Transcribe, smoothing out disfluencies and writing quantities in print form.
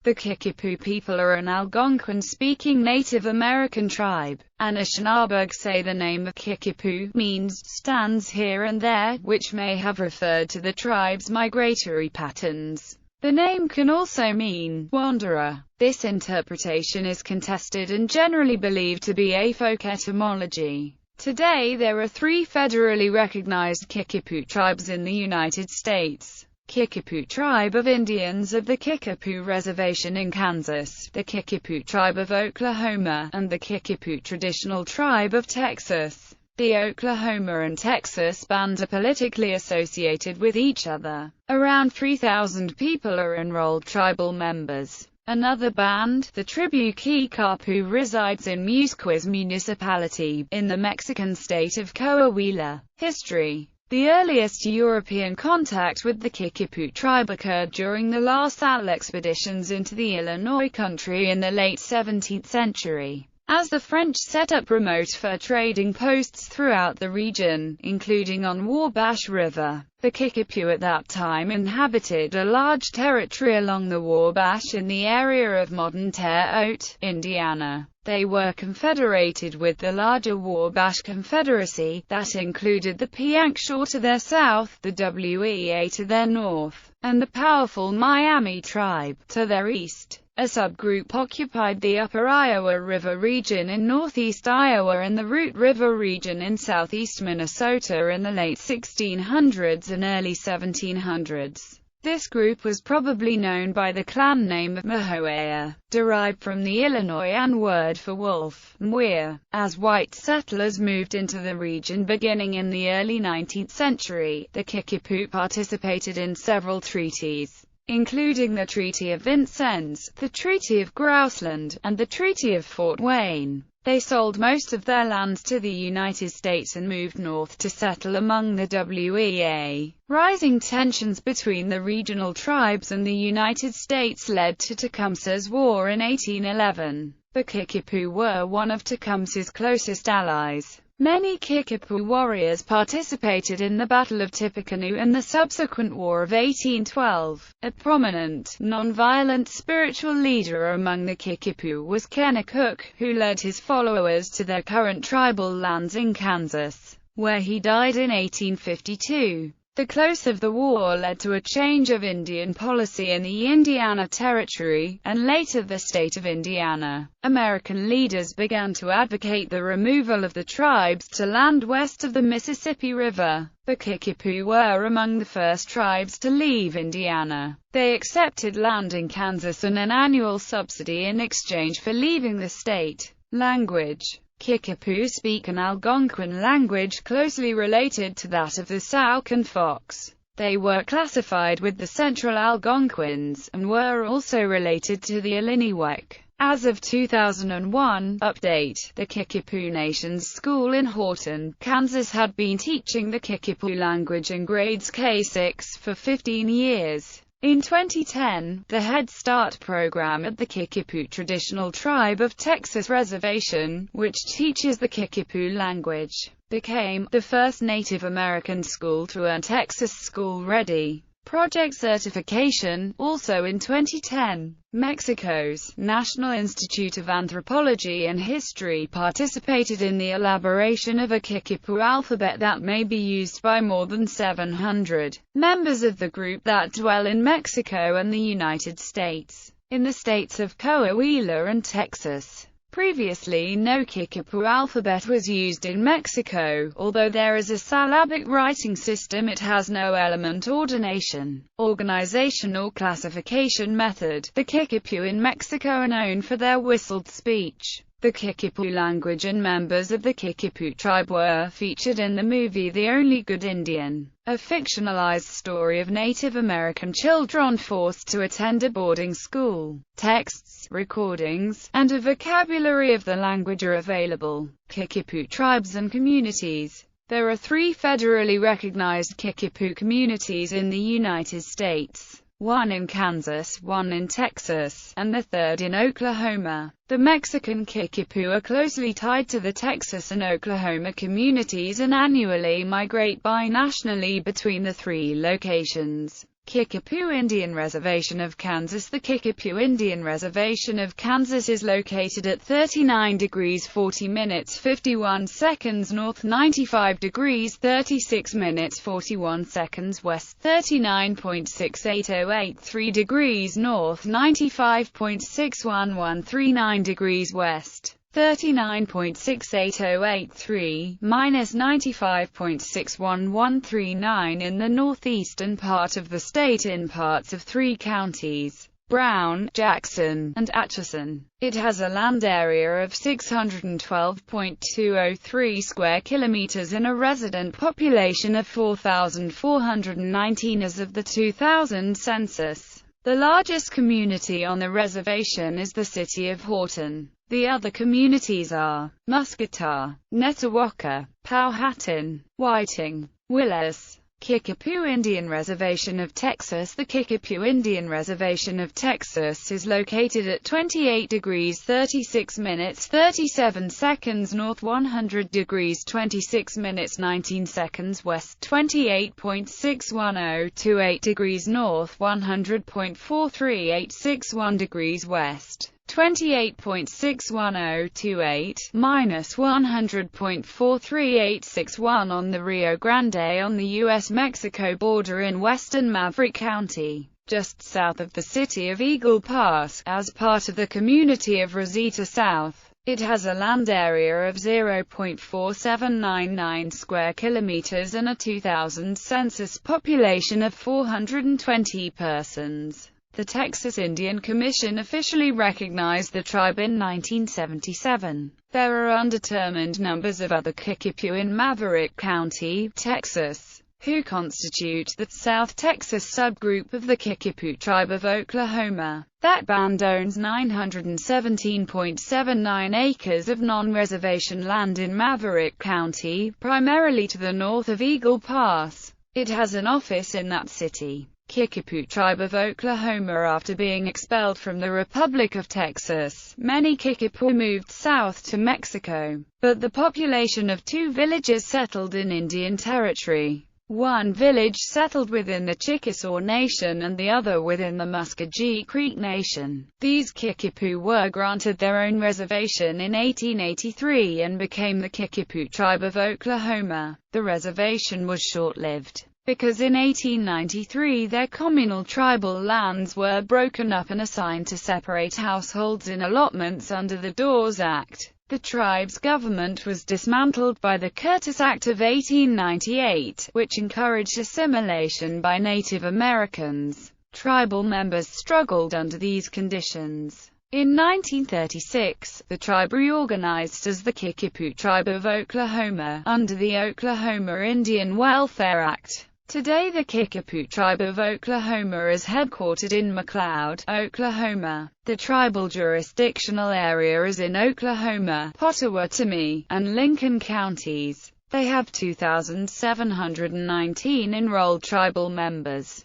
The Kickapoo people are an Algonquian-speaking Native American tribe. Anishinaabe say the name of Kickapoo means stands here and there, which may have referred to the tribe's migratory patterns. The name can also mean wanderer. This interpretation is contested and generally believed to be a folk etymology. Today there are 3 federally recognized Kickapoo tribes in the United States. Kiikaapoa tribe of Indians of the Kiikapoo Reservation in Kansas, the Kiikapoo tribe of Oklahoma, and the Kiikapoo traditional tribe of Texas. The Oklahoma and Texas bands are politically associated with each other. Around 3,000 people are enrolled tribal members. Another band, the tribu Kiikaapoa, resides in Musquis municipality, in the Mexican state of Coahuila. History. The earliest European contact with the Kiikapoo tribe occurred during the La Salle expeditions into the Illinois country in the late 17th century. As the French set up remote fur trading posts throughout the region, including on Wabash River, the Kiikapoo at that time inhabited a large territory along the Wabash in the area of modern Terre Haute, Indiana. They were confederated with the larger Wabash Confederacy, that included the Piankeshaw to their south, the WEA to their north, and the powerful Miami tribe to their east. A subgroup occupied the upper Iowa River region in northeast Iowa and the Root River region in southeast Minnesota in the late 1600s and early 1700s. This group was probably known by the clan name of Mahoea, derived from the Illinoisan word for wolf, mwir. As white settlers moved into the region beginning in the early 19th century, the Kiikapoo participated in several treaties, including the Treaty of Vincennes, the Treaty of Grouseland, and the Treaty of Fort Wayne. They sold most of their lands to the United States and moved north to settle among the WEA. Rising tensions between the regional tribes and the United States led to Tecumseh's War in 1811. The Kiikapoo were one of Tecumseh's closest allies. Many Kiikapoo warriors participated in the Battle of Tippecanoe and the subsequent War of 1812. A prominent, non-violent spiritual leader among the Kiikapoo was Kennecook, who led his followers to their current tribal lands in Kansas, where he died in 1852. The close of the war led to a change of Indian policy in the Indiana Territory, and later the state of Indiana. American leaders began to advocate the removal of the tribes to land west of the Mississippi River. The Kiikapoo were among the first tribes to leave Indiana. They accepted land in Kansas and an annual subsidy in exchange for leaving the state. Language. Kiikapoo speak an Algonquian language closely related to that of the Sauk and Fox. They were classified with the Central Algonquins, and were also related to the Illiniwek. As of 2001, update, the Kiikapoo Nations School in Horton, Kansas had been teaching the Kiikapoo language in grades K-6 for 15 years. In 2010, the Head Start program at the Kiikapoo Traditional Tribe of Texas Reservation, which teaches the Kiikapoo language, became the first Native American school to earn Texas School Ready Project certification. Also in 2010, Mexico's National Institute of Anthropology and History participated in the elaboration of a Kiikapoo alphabet that may be used by more than 700 members of the group that dwell in Mexico and the United States. In the states of Coahuila and Texas, previously no Kiikapoo alphabet was used in Mexico. Although there is a syllabic writing system, it has no element ordination, organization or classification method. The Kiikapoo in Mexico are known for their whistled speech. The Kiikapoo language and members of the Kiikapoo tribe were featured in the movie The Only Good Indian, a fictionalized story of Native American children forced to attend a boarding school. Texts, recordings, and a vocabulary of the language are available. Kiikapoo tribes and communities. There are 3 federally recognized Kiikapoo communities in the United States, 1 in Kansas, 1 in Texas, and the 3rd in Oklahoma. The Mexican Kiikapoo are closely tied to the Texas and Oklahoma communities and annually migrate binationally between the three locations. Kiikapoo Indian Reservation of Kansas. The Kiikapoo Indian Reservation of Kansas is located at 39 degrees 40 minutes 51 seconds north, 95 degrees 36 minutes 41 seconds west, 39.68083 degrees north, 95.61139 degrees west, 39.68083, minus 95.61139 in the northeastern part of the state in parts of three counties, Brown, Jackson, and Atchison. It has a land area of 612.203 square kilometers and a resident population of 4,419 as of the 2000 census. The largest community on the reservation is the city of Horton. The other communities are Muscatah, Netawaka, Powhatan, Whiting, Willis. Kiikapoo Indian Reservation of Texas. The Kiikapoo Indian Reservation of Texas is located at 28 degrees 36 minutes 37 seconds north, 100 degrees 26 minutes 19 seconds west, 28.61028 degrees north, 100.43861 degrees west, 28.61028, minus 100.43861 on the Rio Grande on the U.S.-Mexico border in western Maverick County, just south of the city of Eagle Pass, as part of the community of Rosita South. It has a land area of 0.4799 square kilometers and a 2000 census population of 420 persons. The Texas Indian Commission officially recognized the tribe in 1977. There are undetermined numbers of other Kiikapoo in Maverick County, Texas, who constitute the South Texas subgroup of the Kiikapoo tribe of Oklahoma. That band owns 917.79 acres of non-reservation land in Maverick County, primarily to the north of Eagle Pass. It has an office in that city. Kiikapoo tribe of Oklahoma. After being expelled from the Republic of Texas, many Kiikapoo moved south to Mexico, but the population of two villages settled in Indian Territory. One village settled within the Chickasaw Nation and the other within the Muskogee Creek Nation. These Kiikapoo were granted their own reservation in 1883 and became the Kiikapoo tribe of Oklahoma. The reservation was short-lived, because in 1893 their communal tribal lands were broken up and assigned to separate households in allotments under the Dawes Act. The tribe's government was dismantled by the Curtis Act of 1898, which encouraged assimilation by Native Americans. Tribal members struggled under these conditions. In 1936, the tribe reorganized as the Kiikapoo Tribe of Oklahoma, under the Oklahoma Indian Welfare Act. Today the Kiikapoo Tribe of Oklahoma is headquartered in McLoud, Oklahoma. The tribal jurisdictional area is in Oklahoma, Pottawatomie, and Lincoln counties. They have 2,719 enrolled tribal members.